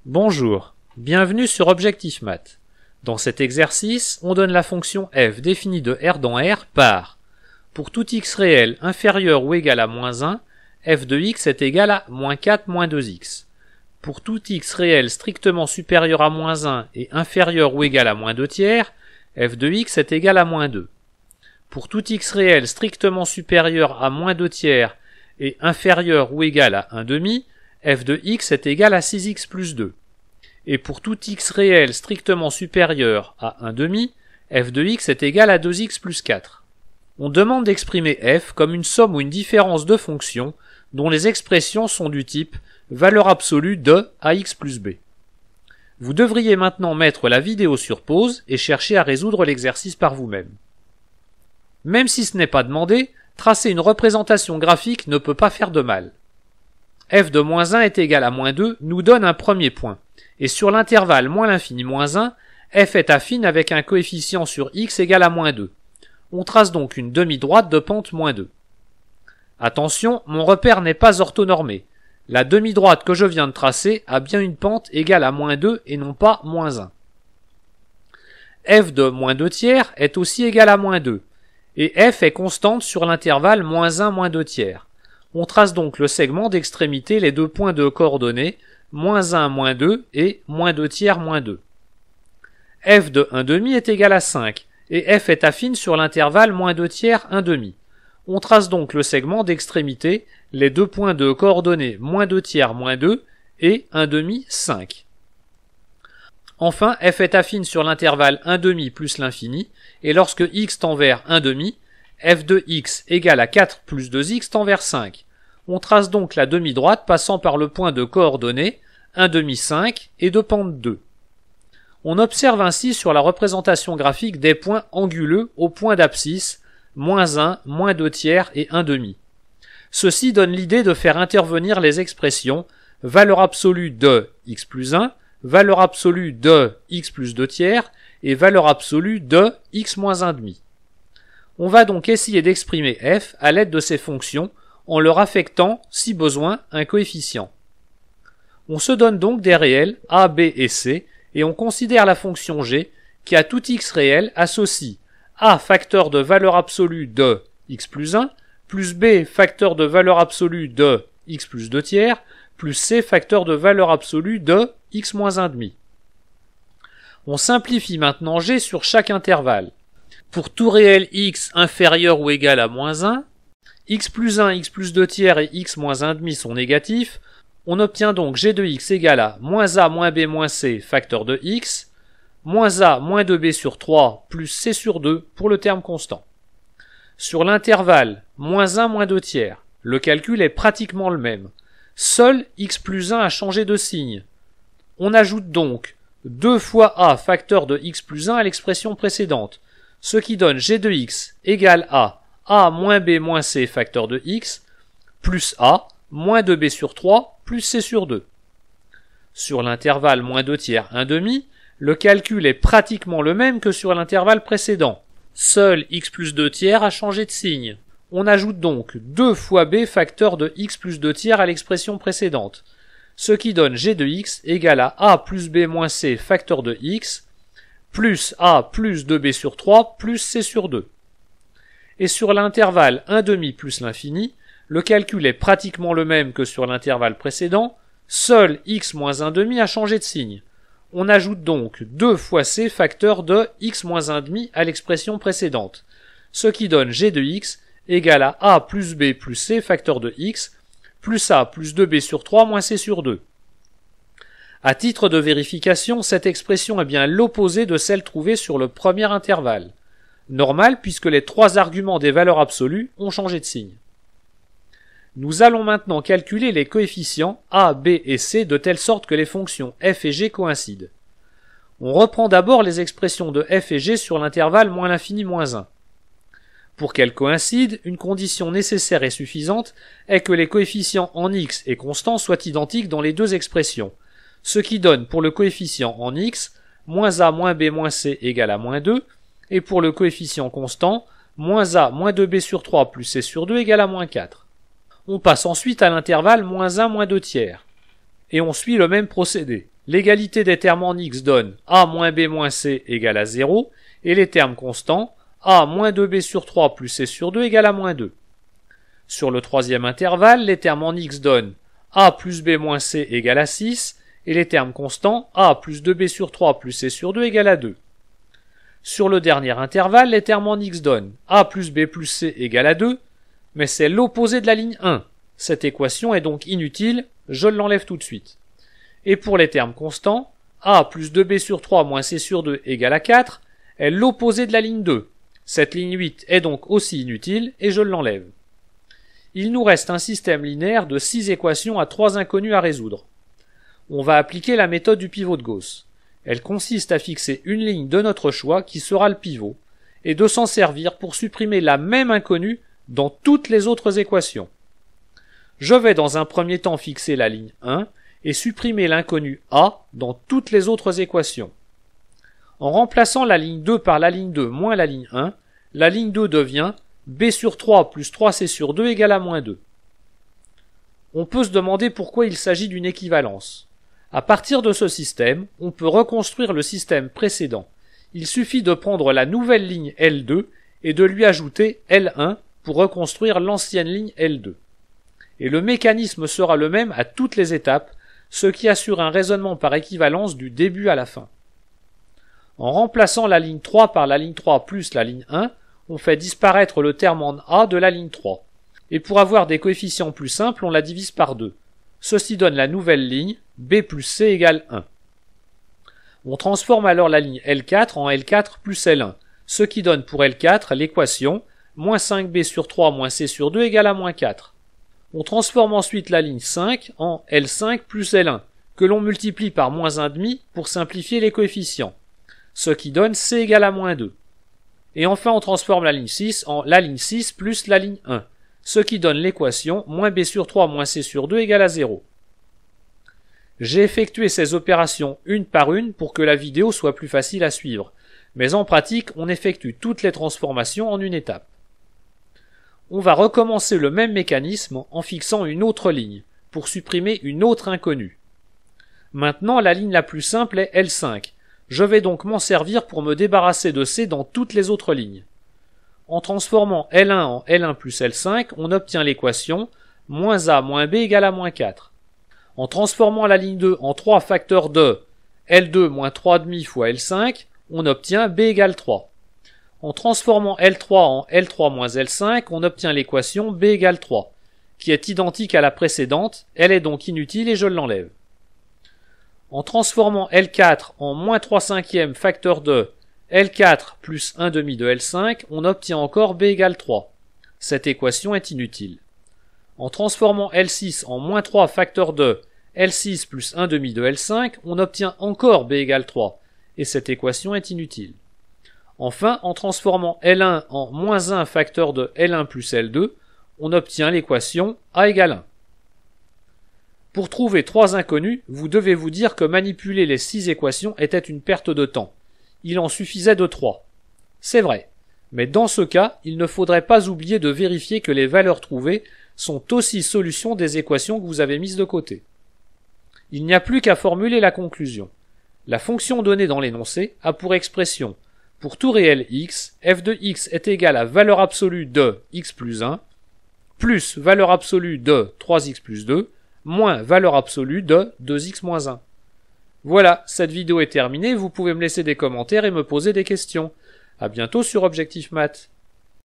Bonjour, bienvenue sur Objectif Math. Dans cet exercice, on donne la fonction f définie de R dans R par pour tout x réel inférieur ou égal à moins 1, f de x est égal à moins 4 moins 2x. Pour tout x réel strictement supérieur à moins 1 et inférieur ou égal à moins 2 tiers, f de x est égal à moins 2. Pour tout x réel strictement supérieur à moins 2 tiers et inférieur ou égal à 1 demi, f de x est égal à 6x plus 2. Et pour tout x réel strictement supérieur à 1 demi, f de x est égal à 2x plus 4. On demande d'exprimer f comme une somme ou une différence de fonctions dont les expressions sont du type valeur absolue de ax plus b. Vous devriez maintenant mettre la vidéo sur pause et chercher à résoudre l'exercice par vous-même. Même si ce n'est pas demandé, tracer une représentation graphique ne peut pas faire de mal. f de moins 1 est égal à moins 2 nous donne un premier point, et sur l'intervalle moins l'infini moins 1, f est affine avec un coefficient sur x égal à moins 2. On trace donc une demi-droite de pente moins 2. Attention, mon repère n'est pas orthonormé. La demi-droite que je viens de tracer a bien une pente égale à moins 2 et non pas moins 1. f de moins 2 tiers est aussi égal à moins 2, et f est constante sur l'intervalle moins 1 moins 2 tiers. On trace donc le segment d'extrémité les deux points de coordonnées moins 1 moins 2 et moins 2 tiers moins 2. f de 1 demi est égal à 5 et f est affine sur l'intervalle moins 2 tiers 1 demi. On trace donc le segment d'extrémité les deux points de coordonnées moins 2 tiers moins 2 et 1 demi 5. Enfin, f est affine sur l'intervalle 1 demi plus l'infini et lorsque x tend vers 1 demi, f de x égale à 4 plus 2x tend vers 5. On trace donc la demi-droite passant par le point de coordonnées 1 demi 5 et de pente 2. On observe ainsi sur la représentation graphique des points anguleux au point d'abscisse, moins 1, moins 2 tiers et 1 demi. Ceci donne l'idée de faire intervenir les expressions valeur absolue de x plus 1, valeur absolue de x plus 2 tiers et valeur absolue de x moins 1 demi. On va donc essayer d'exprimer f à l'aide de ces fonctions en leur affectant, si besoin, un coefficient. On se donne donc des réels a, b et c et on considère la fonction g qui à tout x réel associe a facteur de valeur absolue de x plus 1 plus b facteur de valeur absolue de x plus 2 tiers plus c facteur de valeur absolue de x moins 1 demi. On simplifie maintenant g sur chaque intervalle. Pour tout réel x inférieur ou égal à moins 1, x plus 1, x plus 2 tiers et x moins 1 demi sont négatifs, on obtient donc g de x égale à moins a moins b moins c facteur de x, moins a moins 2b sur 3 plus c sur 2 pour le terme constant. Sur l'intervalle moins 1 moins 2 tiers, le calcul est pratiquement le même. Seul x plus 1 a changé de signe. On ajoute donc 2 fois a facteur de x plus 1 à l'expression précédente, ce qui donne g de x égale à a moins b moins c facteur de x plus a moins 2b sur 3 plus c sur 2. Sur l'intervalle moins 2 tiers 1 demi, le calcul est pratiquement le même que sur l'intervalle précédent. Seul x plus 2 tiers a changé de signe. On ajoute donc 2 fois b facteur de x plus 2 tiers à l'expression précédente, ce qui donne g de x égale à a plus b moins c facteur de x plus a plus 2b sur 3 plus c sur 2. Et sur l'intervalle 1 demi plus l'infini, le calcul est pratiquement le même que sur l'intervalle précédent, seul x moins 1 demi a changé de signe. On ajoute donc 2 fois c facteur de x moins 1 demi à l'expression précédente, ce qui donne g de x égale à a plus b plus c facteur de x plus a plus 2b sur 3 moins c sur 2. À titre de vérification, cette expression est bien l'opposé de celle trouvée sur le premier intervalle. Normal puisque les trois arguments des valeurs absolues ont changé de signe. Nous allons maintenant calculer les coefficients a, b et c de telle sorte que les fonctions f et g coïncident. On reprend d'abord les expressions de f et g sur l'intervalle moins l'infini moins 1. Pour qu'elles coïncident, une condition nécessaire et suffisante est que les coefficients en x et constants soient identiques dans les deux expressions, ce qui donne pour le coefficient en x moins a moins b moins c égale à moins 2 et pour le coefficient constant moins a moins 2b sur 3 plus c sur 2 égale à moins 4. On passe ensuite à l'intervalle moins 1 moins 2 tiers. Et on suit le même procédé. L'égalité des termes en x donne a moins b moins c égale à 0, et les termes constants, a moins 2b sur 3 plus c sur 2 égale à moins 2. Sur le troisième intervalle, les termes en x donnent a plus b moins c égale à 6, et les termes constants a plus 2b sur 3 plus c sur 2 égale à 2. Sur le dernier intervalle, les termes en x donnent a plus b plus c égale à 2, mais c'est l'opposé de la ligne 1. Cette équation est donc inutile, je l'enlève tout de suite. Et pour les termes constants, a plus 2b sur 3 moins c sur 2 égale à 4 est l'opposé de la ligne 2. Cette ligne 8 est donc aussi inutile et je l'enlève. Il nous reste un système linéaire de 6 équations à 3 inconnues à résoudre. On va appliquer la méthode du pivot de Gauss. Elle consiste à fixer une ligne de notre choix qui sera le pivot, et de s'en servir pour supprimer la même inconnue dans toutes les autres équations. Je vais dans un premier temps fixer la ligne 1 et supprimer l'inconnu a dans toutes les autres équations. En remplaçant la ligne 2 par la ligne 2 moins la ligne 1, la ligne 2 devient b sur 3 plus 3c sur 2 égale à moins 2. On peut se demander pourquoi il s'agit d'une équivalence. À partir de ce système, on peut reconstruire le système précédent. Il suffit de prendre la nouvelle ligne L2 et de lui ajouter L1 pour reconstruire l'ancienne ligne L2. Et le mécanisme sera le même à toutes les étapes, ce qui assure un raisonnement par équivalence du début à la fin. En remplaçant la ligne 3 par la ligne 3 plus la ligne 1, on fait disparaître le terme en a de la ligne 3. Et pour avoir des coefficients plus simples, on la divise par 2. Ceci donne la nouvelle ligne b plus c égale 1. On transforme alors la ligne L4 en L4 plus L1, ce qui donne pour L4 l'équation moins 5b sur 3 moins c sur 2 égale à moins 4. On transforme ensuite la ligne 5 en L5 plus L1, que l'on multiplie par moins 1,5 pour simplifier les coefficients, ce qui donne c égale à moins 2. Et enfin on transforme la ligne 6 en la ligne 6 plus la ligne 1, ce qui donne l'équation moins b sur 3 moins c sur 2 égale à 0. J'ai effectué ces opérations une par une pour que la vidéo soit plus facile à suivre, mais en pratique on effectue toutes les transformations en une étape. On va recommencer le même mécanisme en fixant une autre ligne, pour supprimer une autre inconnue. Maintenant la ligne la plus simple est L5, je vais donc m'en servir pour me débarrasser de C dans toutes les autres lignes. En transformant L1 en L1 plus L5, on obtient l'équation moins A moins B égale à moins 4. En transformant la ligne 2 en 3 facteurs de L2 moins 3,5 fois L5, on obtient B égale 3. En transformant L3 en L3 moins L5, on obtient l'équation B égale 3, qui est identique à la précédente, elle est donc inutile et je l'enlève. En transformant L4 en moins 3/5 facteur de L4 plus 1/2 de L5, on obtient encore B égale 3. Cette équation est inutile. En transformant L6 en moins 3 facteur de L6 plus 1/2 de L5, on obtient encore B égale 3, et cette équation est inutile. Enfin, en transformant L1 en moins 1 facteur de L1 plus L2, on obtient l'équation A égale 1. Pour trouver 3 inconnus, vous devez vous dire que manipuler les 6 équations était une perte de temps. Il en suffisait de 3. C'est vrai. Mais dans ce cas, il ne faudrait pas oublier de vérifier que les valeurs trouvées sont aussi solutions des équations que vous avez mises de côté. Il n'y a plus qu'à formuler la conclusion. La fonction donnée dans l'énoncé a pour expression pour tout réel x, f de x est égal à valeur absolue de x plus 1, plus valeur absolue de 3x plus 2, moins valeur absolue de 2x moins 1. Voilà, cette vidéo est terminée, vous pouvez me laisser des commentaires et me poser des questions. À bientôt sur Objectif Math.